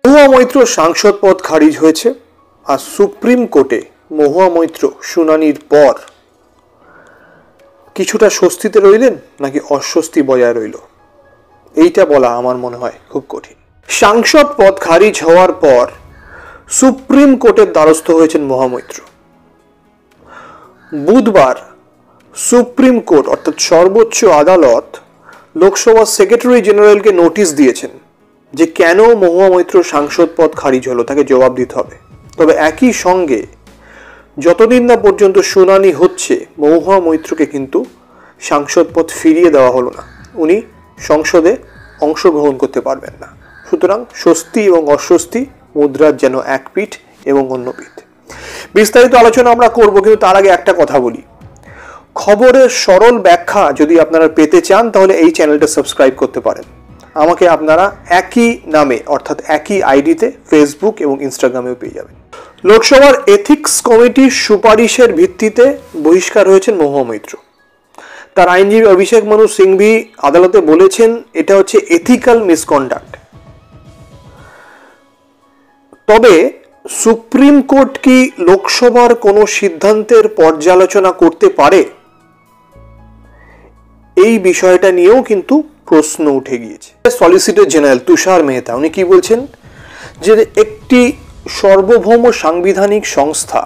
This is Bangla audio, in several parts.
মহুয়া মৈত্র সাংসদ পদ খারিজ হয়েছে, আর সুপ্রিম কোর্টে মহুয়া মৈত্র শুনানির পর কিছুটা স্বস্তিতে রইলেন নাকি অস্বস্তি বজায় রইল, এইটা বলা আমার মনে হয় খুব কঠিন। সাংসদ পদ খারিজ হওয়ার পর সুপ্রিম কোর্টের দ্বারস্থ হয়েছেন মহুয়া মৈত্র। বুধবার সুপ্রিম কোর্ট অর্থাৎ সর্বোচ্চ আদালত লোকসভা সেক্রেটারি জেনারেলকে নোটিশ দিয়েছেন যে কেন মহুয়া মৈত্র সাংসদ পদ খারিজ হলো, তাকে জবাব দিতে হবে। তবে একই সঙ্গে যতদিন না পর্যন্ত শুনানি হচ্ছে মহুয়া মৈত্রকে কিন্তু সাংসদ পদ ফিরিয়ে দেওয়া হলো না, উনি সংসদে অংশগ্রহণ করতে পারবেন না। সুতরাং স্বস্তি এবং অস্বস্তি মুদ্রার যেন এক পিঠ এবং অন্য পিঠ। বিস্তারিত আলোচনা আমরা করব, কিন্তু তার আগে একটা কথা বলি। খবরের সরল ব্যাখ্যা যদি আপনারা পেতে চান তাহলে এই চ্যানেলটা সাবস্ক্রাইব করতে পারেন। আমাকে আপনারা একই নামে অর্থাৎ একই আইডিতে ফেসবুক এবং ইনস্টাগ্রামেও পেয়ে যাবেন। লোকসভার এথিক্স কমিটির সুপারিশের ভিত্তিতে বহিষ্কার হয়েছেন মহুয়া মৈত্র। তার আইনজীবী অভিষেক মানু সিংভি আদালতে বলেছেন এটা হচ্ছে এথিক্যাল মিসকন্ডাক্ট। তবে সুপ্রিম কোর্ট কি লোকসভার কোনো সিদ্ধান্তের পর্যালোচনা করতে পারে, এই বিষয়টা নিয়েও কিন্তু প্রশ্ন উঠে গিয়েছে। সলিসিটর জেনারেল তুষার মেহতা উনি কি বলছেন যে একটি সার্বভৌম সাংবিধানিক সংস্থা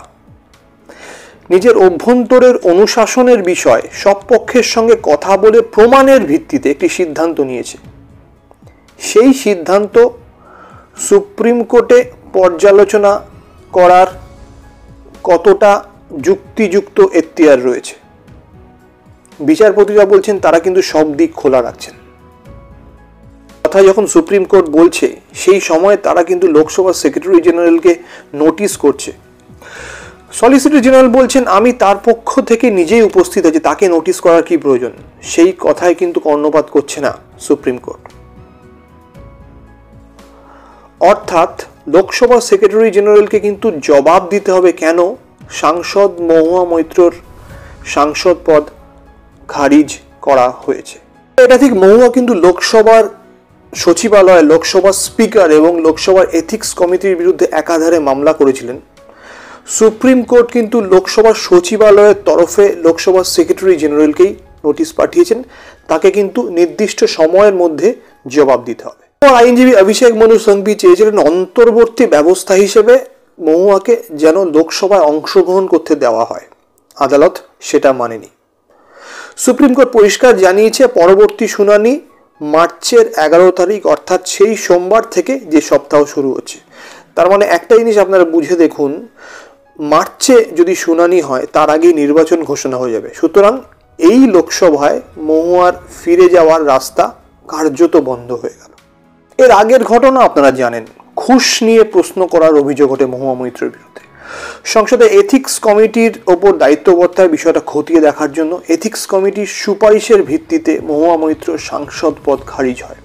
নিজের অভ্যন্তরের অনুশাসনের বিষয় সব পক্ষের সঙ্গে কথা বলে প্রমাণের ভিত্তিতে একটি সিদ্ধান্ত নিয়েছে। সেই সিদ্ধান্ত সুপ্রিম কোর্টে পর্যালোচনা করার কতটা যুক্তিযুক্ত এখতিয়ার রয়েছে। বিচারপতিরা বলছেন তারা কিন্তু সব দিক খোলা রাখছেন। কথা যখন সুপ্রিম কোর্ট বলছে সেই সময় তারা কিন্তু লোকসভা সেক্রেটারি জেনারেলকে নোটিশ করছে। সলিসিটর জেনারেল বলছেন আমি তার পক্ষ থেকে নিজেই উপস্থিত আছি, তাকে নোটিশ করার কি প্রয়োজন, সেই কথায় কিন্তু কর্ণপাত করছে না সুপ্রিম কোর্ট। অর্থাৎ লোকসভা সেক্রেটারি জেনারেলকে কিন্তু জবাব দিতে হবে কেন সাংসদ মহুয়া মৈত্রর সাংসদ পদ খারিজ করা হয়েছে। এটা ঠিক, মহুয়া কিন্তু লোকসভার সচিবালয়, লোকসভার স্পিকার এবং লোকসভার এথিক্স কমিটির বিরুদ্ধে একাধারে মামলা করেছিলেন। সুপ্রিম কোর্ট কিন্তু লোকসভার সচিবালয়ের তরফে লোকসভার সেক্রেটারি জেনারেলকেই নোটিশ পাঠিয়েছেন, তাকে কিন্তু নির্দিষ্ট সময়ের মধ্যে জবাব দিতে হবে। আইনজীবী অভিষেক মানু সিংভি চেয়েছিলেন অন্তর্বর্তী ব্যবস্থা হিসেবে মহুয়াকে যেন লোকসভায় অংশগ্রহণ করতে দেওয়া হয়, আদালত সেটা মানেনি। সুপ্রিম কোর্ট পরিষ্কার জানিয়েছে পরবর্তী শুনানি মার্চের 11 তারিখ অর্থাৎ সেই সোমবার থেকে যে সপ্তাহ শুরু হচ্ছে। তার মানে একটা জিনিস আপনারা বুঝে দেখুন, মার্চে যদি শুনানি হয় তার আগেই নির্বাচন ঘোষণা হয়ে যাবে। সুতরাং এই লোকসভায় মহুয়ার ফিরে যাওয়ার রাস্তা কার্যত বন্ধ হয়ে গেল। এর আগের ঘটনা আপনারা জানেন, ঘুষ নিয়ে প্রশ্ন করার অভিযোগ ওঠে মহুয়া মৈত্রের বিরুদ্ধে। সংসদে এথিক্স কমিটির ওপর দায়িত্ববর্তার বিষয়টা খতিয়ে দেখার জন্য এথিক্স কমিটির সুপারিশের ভিত্তিতে মহুয়া মৈত্র সাংসদ পদ খারিজ হয়।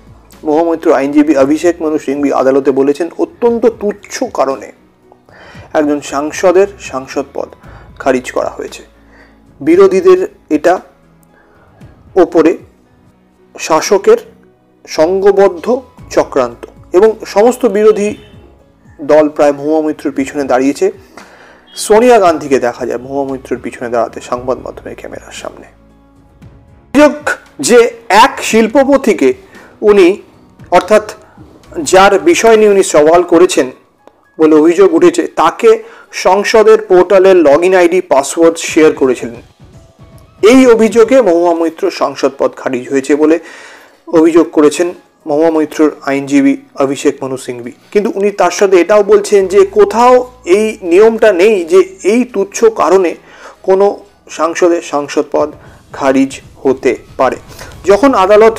মহুয়া মৈত্র আইনজীবী অভিষেক মানু সিংভি আদালতে বলেছেন অত্যন্ত তুচ্ছ কারণে একজন সাংসদের সাংসদ পদ খারিজ করা হয়েছে। বিরোধীদের এটা ওপরে শাসকের সংঘবদ্ধ চক্রান্ত এবং সমস্ত বিরোধী দল প্রায় মহুয়া মৈত্রের পিছনে দাঁড়িয়েছে। সোনিয়া গান্ধীকে দেখা যায় মহুয়া মৈত্রের পিছনে দাঁড়াতে সংবাদ মাধ্যমের ক্যামেরার সামনে। যে এক শিল্পপতিকে উনি অর্থাৎ যার বিষয় নিয়ে উনি সওয়াল করেছেন বলে অভিযোগ উঠেছে, তাকে সংসদের পোর্টালের লগইন আইডি পাসওয়ার্ড শেয়ার করেছিলেন। এই অভিযোগে মহুয়া মৈত্র সাংসদ পদ খারিজ হয়েছে বলে অভিযোগ করেছেন মহুয়া মৈত্রর আইনজীবী অভিষেক মানু সিংভি। কিন্তু উনি তার সাথে এটাও বলছেন যে কোথাও এই নিয়মটা নেই যে এই তুচ্ছ কারণে কোনো সাংসদের সাংসদ পদ খারিজ হতে পারে। যখন আদালত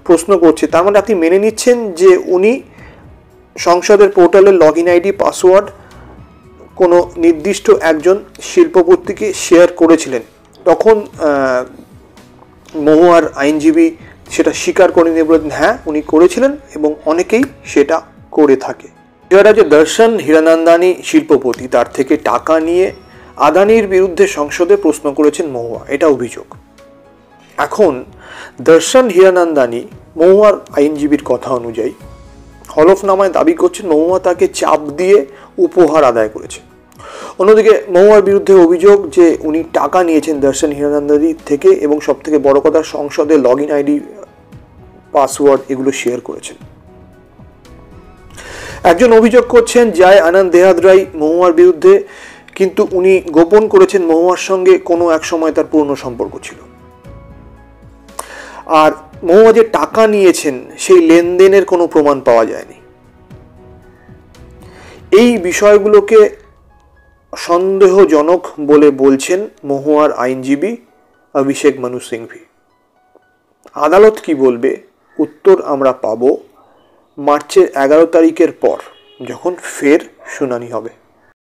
প্রশ্ন করছে তার মানে আপনি মেনে নিচ্ছেন যে উনি সংসদের পোর্টালের লগইন আইডি পাসওয়ার্ড কোনো নির্দিষ্ট একজন শিল্পপতিকে শেয়ার করেছিলেন। তখন মহুয়ার আইনজীবী সেটা স্বীকার করে নিয়ে বলেন হ্যাঁ উনি করেছিলেন এবং অনেকেই সেটা করে থাকে। এটা যে দর্শন হীরানন্দানী শিল্পপতি, তার থেকে টাকা নিয়ে আদানির বিরুদ্ধে সংসদে প্রশ্ন করেছেন মহুয়া, এটা অভিযোগ। এখন দর্শন হীরানন্দানী মহুয়ার আইনজীবীর কথা অনুযায়ী হলফনামায় দাবি করছেন মহুয়া তাকে চাপ দিয়ে উপহার আদায় করেছে। অন্যদিকে মহুয়ার বিরুদ্ধে অভিযোগ যে উনি টাকা নিয়েছেন দর্শন হিরানন্দানির থেকে এবং সব থেকে বড় কথা সংসদে লগ ইন আইডি পাসওয়ার্ড এগুলো শেয়ার করেছেন। একজন অভিযোগ করছেন জয় আনন্দ দেহাদ্রাই মহুয়ার বিরুদ্ধে, কিন্তু উনি গোপন করেছেন মহুয়ার সঙ্গে কোনো এক সময় তার পুরনো সম্পর্ক ছিল। আর মহুয়া যে টাকা নিয়েছেন সেই লেনদেনের কোনো প্রমাণ পাওয়া যায়নি। এই বিষয়গুলোকে সন্দেহজনক বলে বলছেন মহুয়ার আইনজীবী অভিষেক মানু সিংভি। আদালত কি বলবে উত্তর আমরা পাবো মার্চের 11 তারিখের পর, যখন ফের শুনানি হবে।